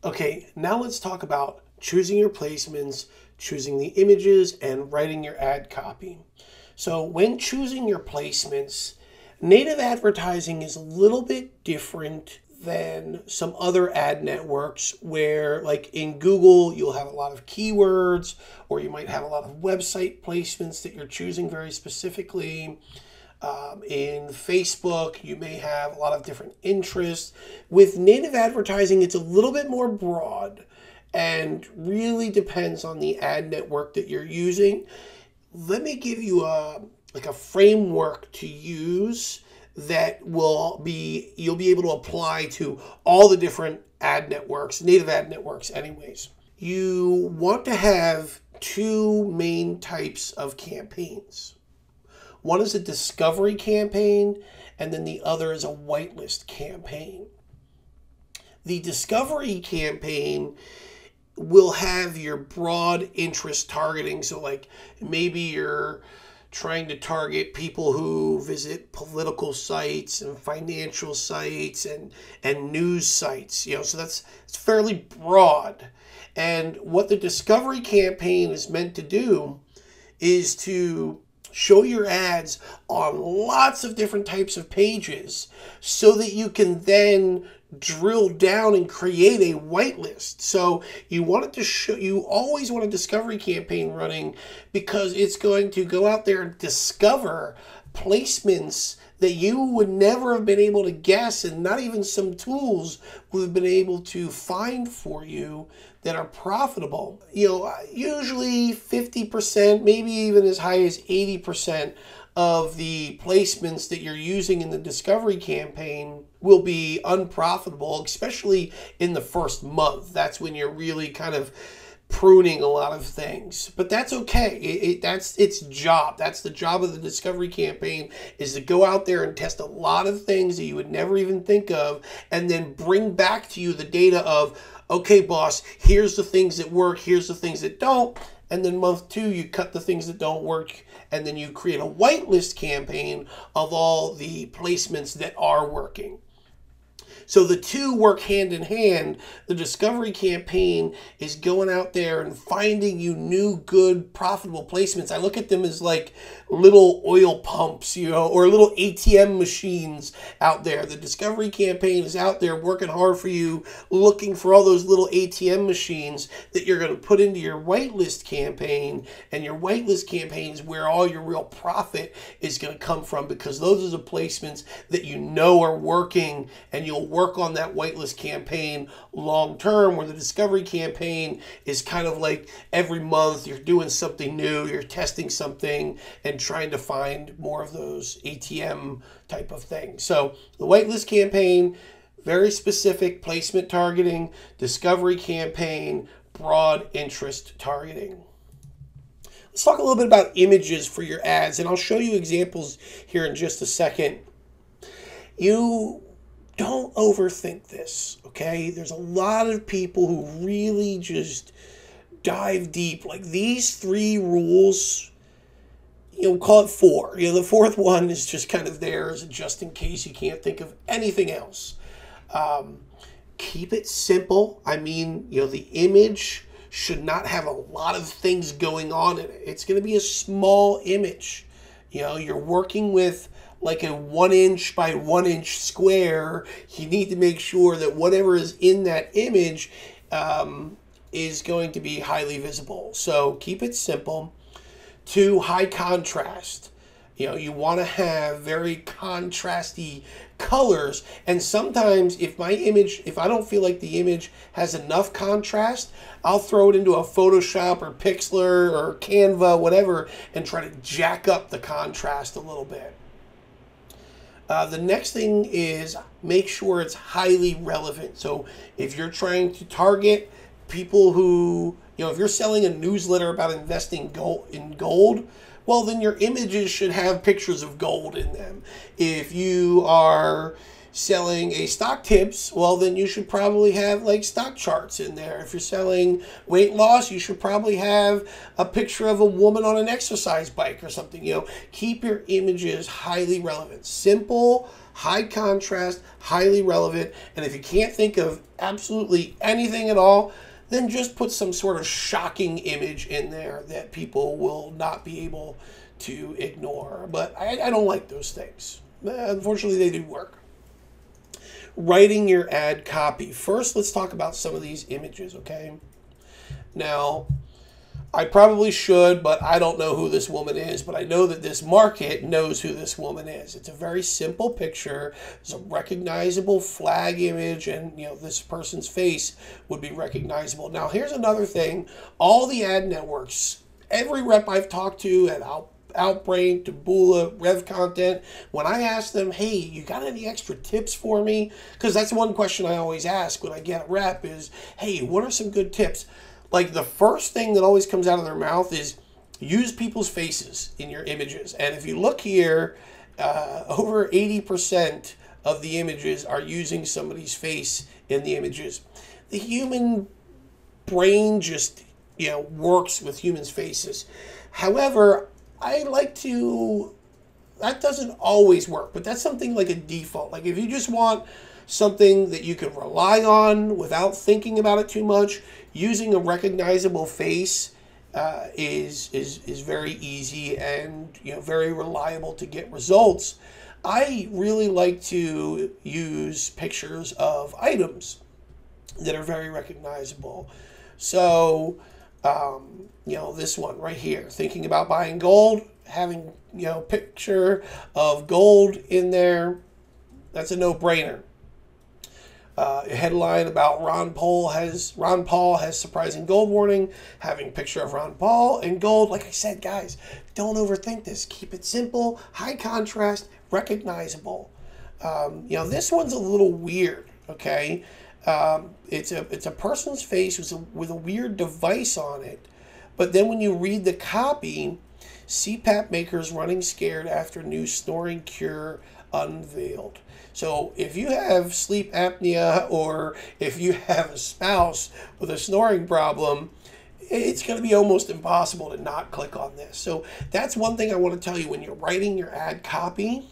Okay, now let's talk about choosing your placements, choosing the images, and writing your ad copy. So when choosing your placements, native advertising is a little bit different than some other ad networks where, like in Google, you'll have a lot of keywords, or you might have a lot of website placements that you're choosing very specifically. In Facebook, you may have a lot of different interests. With native advertising, it's a little bit more broad and really depends on the ad network that you're using. Let me give you a framework to use that you'll be able to apply to all the different ad networks, native ad networks anyways. You want to have two main types of campaigns. One is a discovery campaign, and then the other is a whitelist campaign. The discovery campaign will have your broad interest targeting. So like maybe you're trying to target people who visit political sites and financial sites and news sites, so it's fairly broad. And what the discovery campaign is meant to do is to show your ads on lots of different types of pages so that you can then drill down and create a whitelist. So you always want a discovery campaign running because it's going to go out there and discover placements that you would never have been able to guess, and not even some tools would have been able to find for you that are profitable. Usually 50%, maybe even as high as 80% of the placements that you're using in the discovery campaign will be unprofitable, especially in the first month. That's when you're really kind of pruning a lot of things, but that's okay. That's its job. That's the job of the discovery campaign, is to go out there and test a lot of things that you would never even think of, and then bring back to you the data of, okay, boss, here's the things that work, here's the things that don't, and then month 2, you cut the things that don't work, and then you create a whitelist campaign of all the placements that are working. So the two work hand in hand. The discovery campaign is going out there and finding you new, good, profitable placements. I look at them as like little oil pumps, or little ATM machines out there. The discovery campaign is out there working hard for you, looking for all those little ATM machines that you're going to put into your whitelist campaign. And your whitelist campaign is where all your real profit is going to come from, because those are the placements that are working, and you'll work on that whitelist campaign long term, where the discovery campaign is kind of like every month you're doing something new, you're testing something and trying to find more of those ATM type of things. So the whitelist campaign, very specific placement targeting. Discovery campaign, broad interest targeting. Let's talk a little bit about images for your ads, and I'll show you examples here in just a second. You don't overthink this, okay? There's a lot of people who really just dive deep. Like these 3 rules, call it 4. The 4th one is just kind of there as just in case you can't think of anything else. Keep it simple. The image should not have a lot of things going on in it. It's going to be a small image. You're working with like a 1 inch by 1 inch square. You need to make sure that whatever is in that image is going to be highly visible. So keep it simple. 2, high contrast. You want to have very contrasty colors. And sometimes if I don't feel like the image has enough contrast, I'll throw it into a Photoshop or Pixlr or Canva, whatever, and try to jack up the contrast a little bit. The next thing is make sure it's highly relevant. So if you're trying to target people who, if you're selling a newsletter about investing in gold, well, then your images should have pictures of gold in them. If you are selling a stock tips, well, then you should probably have like stock charts in there. If you're selling weight loss, you should probably have a picture of a woman on an exercise bike or something. You know, keep your images highly relevant, simple, high contrast, highly relevant. And if you can't think of absolutely anything at all, then just put some sort of shocking image in there that people will not be able to ignore. But I don't like those things. Unfortunately, they do work. Writing your ad copy. First, let's talk about some of these images, okay? Now, I probably should, but I don't know who this woman is, but I know that this market knows who this woman is. It's a very simple picture. It's a recognizable flag image, and you know, this person's face would be recognizable. Now, here's another thing. All the ad networks, every rep I've talked to at Outbrain, Taboola, Rev Content, when I ask them, hey, you got any extra tips for me? Because that's one question I always ask when I get a rep is, hey, what are some good tips? Like the first thing that always comes out of their mouth is use people's faces in your images. And if you look here, over 80% of the images are using somebody's face in the images. The human brain just, you know, works with humans' faces. However, I like to, that doesn't always work, but that's something like a default. Like if you just want something that you can rely on without thinking about it too much, using a recognizable face is very easy and, you know, very reliable to get results. I really like to use pictures of items that are very recognizable. So, you know, this one right here, thinking about buying gold, having, you know, picture of gold in there, that's a no-brainer. A headline about Ron Paul has surprising gold warning, having a picture of Ron Paul and gold. Like I said, guys, don't overthink this. Keep it simple, high contrast, recognizable. You know, this one's a little weird, okay? It's a person's face with a weird device on it. But then when you read the copy, CPAP makers running scared after new snoring cure unveiled. So if you have sleep apnea or if you have a spouse with a snoring problem, it's going to be almost impossible to not click on this. So that's one thing I want to tell you when you're writing your ad copy.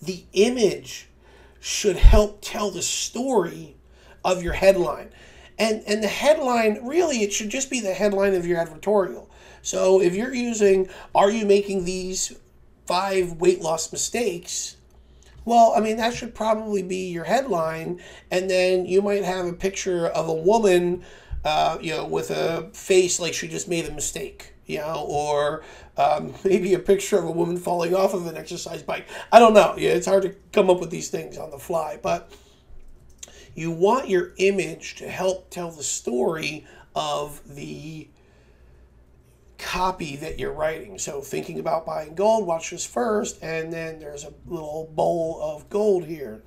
The image should help tell the story of your headline. And the headline, really, it should just be the headline of your advertorial. So if you're using, are you making these 5 weight loss mistakes? Well, I mean, that should probably be your headline. And then you might have a picture of a woman, you know, with a face like she just made a mistake, you know, or maybe a picture of a woman falling off of an exercise bike. I don't know. Yeah, it's hard to come up with these things on the fly, but you want your image to help tell the story of the copy that you're writing. So thinking about buying gold, watch this first, and then there's a little bowl of gold here.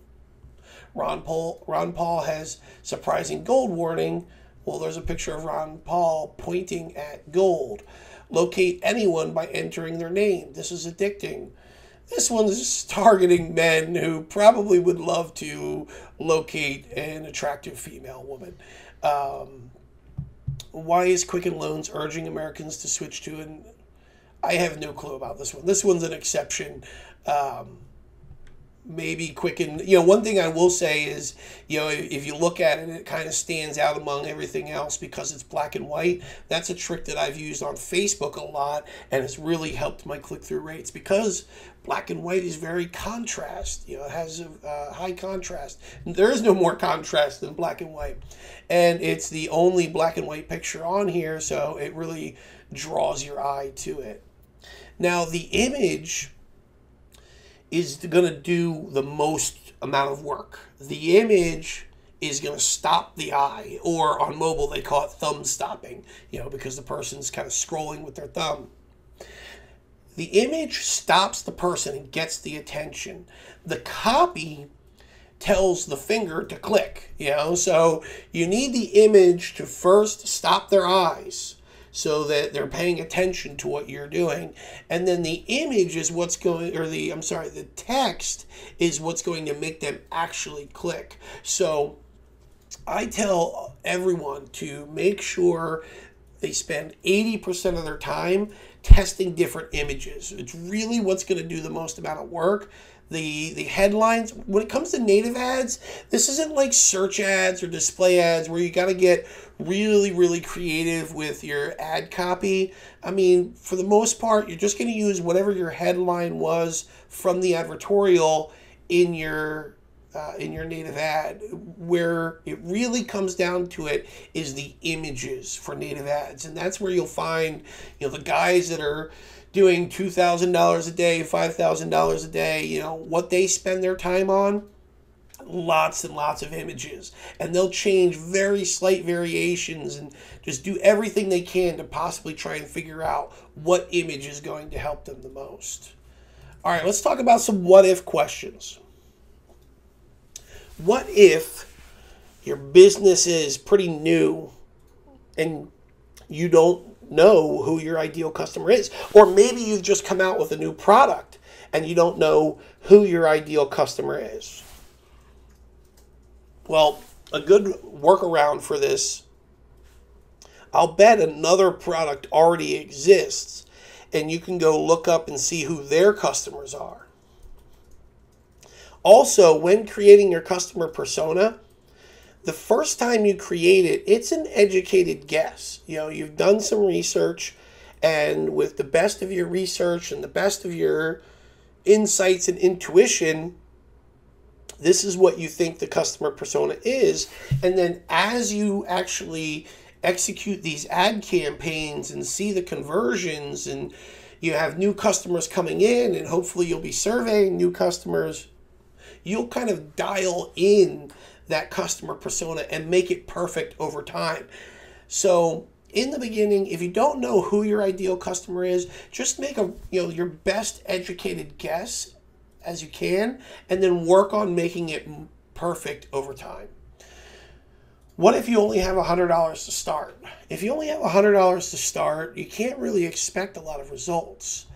Ron Paul has surprising gold warning. Well, there's a picture of Ron Paul pointing at gold. Locate anyone by entering their name. This is addicting. This one's targeting men who probably would love to locate an attractive female woman. Why is Quicken Loans urging Americans to switch to an... I have no clue about this one. This one's an exception. Maybe Quicken... You know, one thing I will say is, you know, if you look at it, it kind of stands out among everything else because it's black and white. That's a trick that I've used on Facebook a lot and has really helped my click-through rates because black and white is very contrast. You know, it has a high contrast. There is no more contrast than black and white. And it's the only black and white picture on here, so it really draws your eye to it. Now, the image is going to do the most amount of work. The image is going to stop the eye, or on mobile they call it thumb stopping, you know, because the person's kind of scrolling with their thumb. The image stops the person and gets the attention. The copy tells the finger to click, you know, so you need the image to first stop their eyes, so that they're paying attention to what you're doing. And then the image is what's going, or the text is what's going to make them actually click. So I tell everyone to make sure they spend 80% of their time testing different images. It's really what's going to do the most amount of work. The headlines, when it comes to native ads, this isn't like search ads or display ads where you got to get really, really creative with your ad copy. I mean, for the most part, you're just going to use whatever your headline was from the advertorial in your native ad. Where it really comes down to it is the images for native ads, and that's where you'll find, the guys that are doing $2,000 a day, $5,000 a day, what they spend their time on, lots and lots of images, and they'll change very slight variations and just do everything they can to possibly try and figure out what image is going to help them the most. All right, let's talk about some what if questions. What if your business is pretty new and you don't know who your ideal customer is? Or maybe you've just come out with a new product and you don't know who your ideal customer is. Well, a good workaround for this, I'll bet another product already exists and you can go look up and see who their customers are. Also, when creating your customer persona, the first time you create it, it's an educated guess. You've done some research, and with the best of your research and the best of your insights and intuition, this is what you think the customer persona is. And then as you actually execute these ad campaigns and see the conversions, and you have new customers coming in, and hopefully you'll be surveying new customers, you'll kind of dial in that customer persona and make it perfect over time. So in the beginning, if you don't know who your ideal customer is, just make your best educated guess as you can, and then work on making it perfect over time. What if you only have $100 to start? If you only have $100 to start, you can't really expect a lot of results.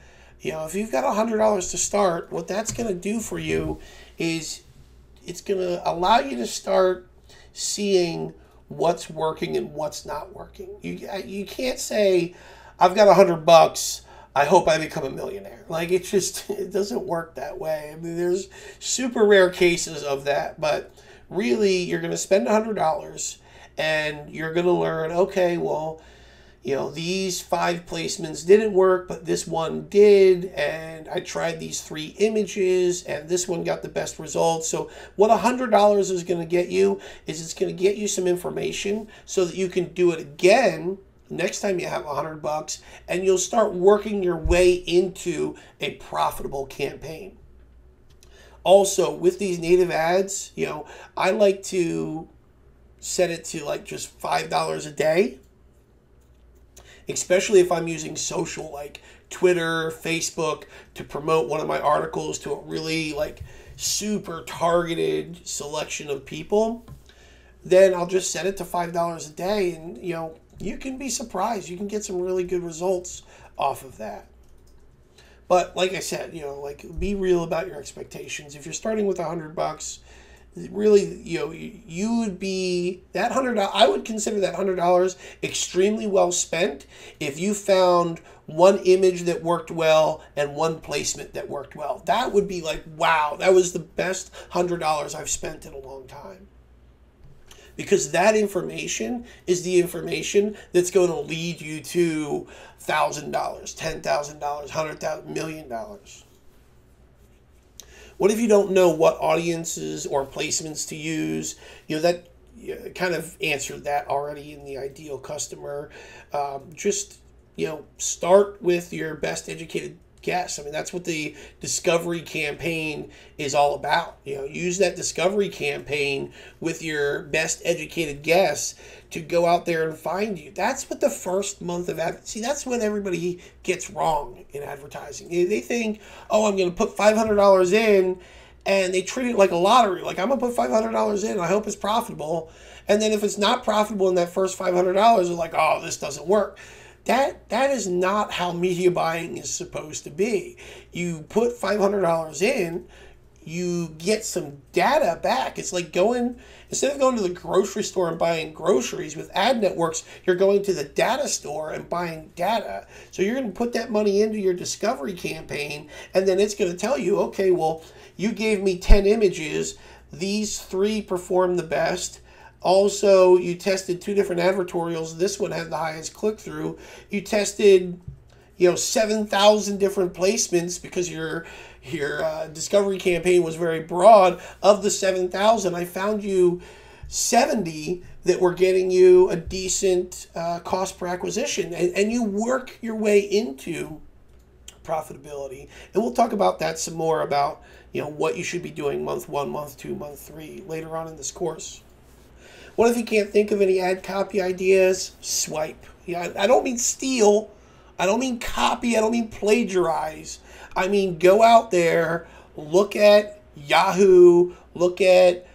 If you've got $100 to start, what that's going to do for you is it's going to allow you to start seeing what's working and what's not working. You can't say, I've got $100, I hope I become a millionaire. It doesn't work that way. I mean, there's super rare cases of that, but really you're going to spend $100 and you're going to learn, okay, well, these 5 placements didn't work, but this one did, and I tried these 3 images, and this one got the best results. So what $100 is going to get you is it's going to get you some information so that you can do it again next time you have $100, and you'll start working your way into a profitable campaign. Also, with these native ads, I like to set it to just $5 a day. Especially if I'm using social like Twitter, Facebook to promote one of my articles to a really super targeted selection of people, then I'll just set it to $5 a day, and you can be surprised. You can get some really good results off of that. But like I said, be real about your expectations. If you're starting with $100, really, you would be that $100. I would consider that $100 extremely well spent if you found one image that worked well and one placement that worked well. That would be wow, that was the best $100 I've spent in a long time. Because that information is the information that's going to lead you to $1,000, $10,000, $100,000, $1 million. What if you don't know what audiences or placements to use? That kind of answered that already in the ideal customer. Just, start with your best educated guess. I mean, that's what the discovery campaign is all about. Use that discovery campaign with your best educated guess to go out there and find you. That's what the first month of that's what everybody gets wrong in advertising. They think, oh, I'm going to put $500 in, and they treat it like a lottery. I'm going to put $500 in, I hope it's profitable. And then if it's not profitable in that first $500, they're like, oh, this doesn't work. That is not how media buying is supposed to be. You put $500 in, you get some data back. It's like instead of going to the grocery store and buying groceries with ad networks, you're going to the data store and buying data. So you're going to put that money into your discovery campaign, and then it's going to tell you, okay, well, you gave me 10 images. These 3 performed the best. Also, you tested 2 different advertorials. This one had the highest click-through. You tested 7,000 different placements because your discovery campaign was very broad. Of the 7,000, I found you 70 that were getting you a decent cost per acquisition, and you work your way into profitability. And we'll talk about that some more, about what you should be doing month 1, month 2, month 3 later on in this course. What if you can't think of any ad copy ideas? Swipe. I don't mean steal. I don't mean copy. I don't mean plagiarize. I mean go out there, look at Yahoo, look at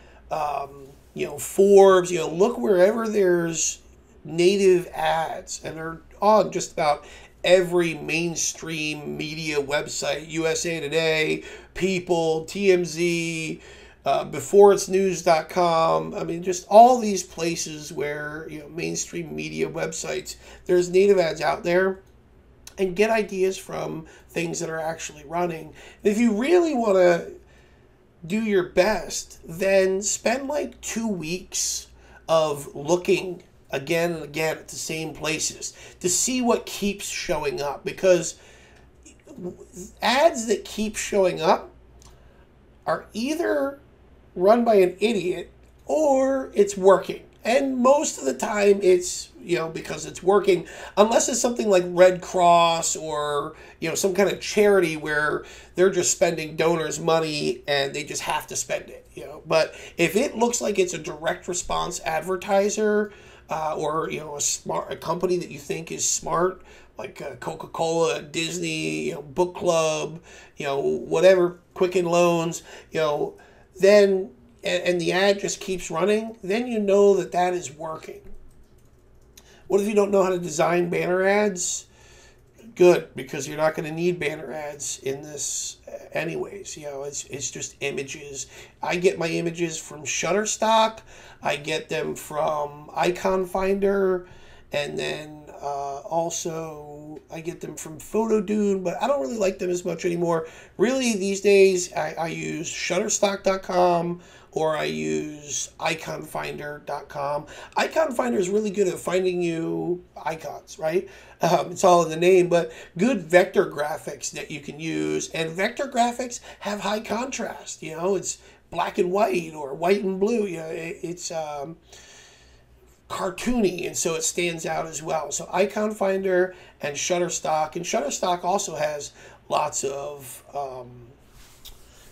Forbes, look wherever there's native ads, and they're on just about every mainstream media website: USA Today, People, TMZ, beforeitsnews.com. I mean, just all these places where, mainstream media websites, there's native ads out there, and get ideas from things that are actually running. And if you really want to do your best, then spend like 2 weeks of looking again and again at the same places to see what keeps showing up, because ads that keep showing up are either run by an idiot or it's working. And most of the time it's, because it's working, unless it's something like Red Cross or, some kind of charity where they're just spending donors' money and they just have to spend it, But if it looks like it's a direct response advertiser, or, a company that you think is smart, like Coca-Cola, Disney, Book Club, whatever, Quicken Loans, then, and the ad just keeps running, then you know that is working. What if you don't know how to design banner ads? Good, because you're not going to need banner ads in this anyways. It's just images. I get my images from Shutterstock. I get them from Icon Finder, and then also I get them from PhotoDune, but I don't really like them as much anymore. Really, these days I use Shutterstock.com, or I use iconfinder.com. Icon Finder is really good at finding you icons, right? It's all in the name, but good vector graphics that you can use. And vector graphics have high contrast. It's black and white or white and blue. It's cartoony, and so it stands out as well. So Icon Finder and Shutterstock. And Shutterstock also has lots of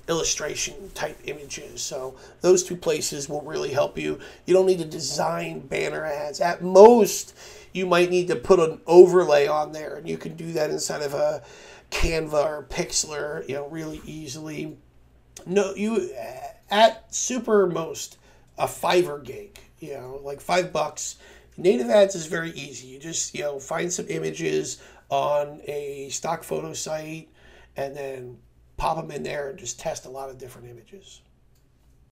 illustration type images. So those 2 places will really help you. You don't need to design banner ads. At most, you might need to put an overlay on there, and you can do that inside of a Canva or Pixlr, really easily. No, at Supermost, a Fiverr gig, like $5. Native ads is very easy. You just, find some images on a stock photo site and then pop them in there and just test a lot of different images.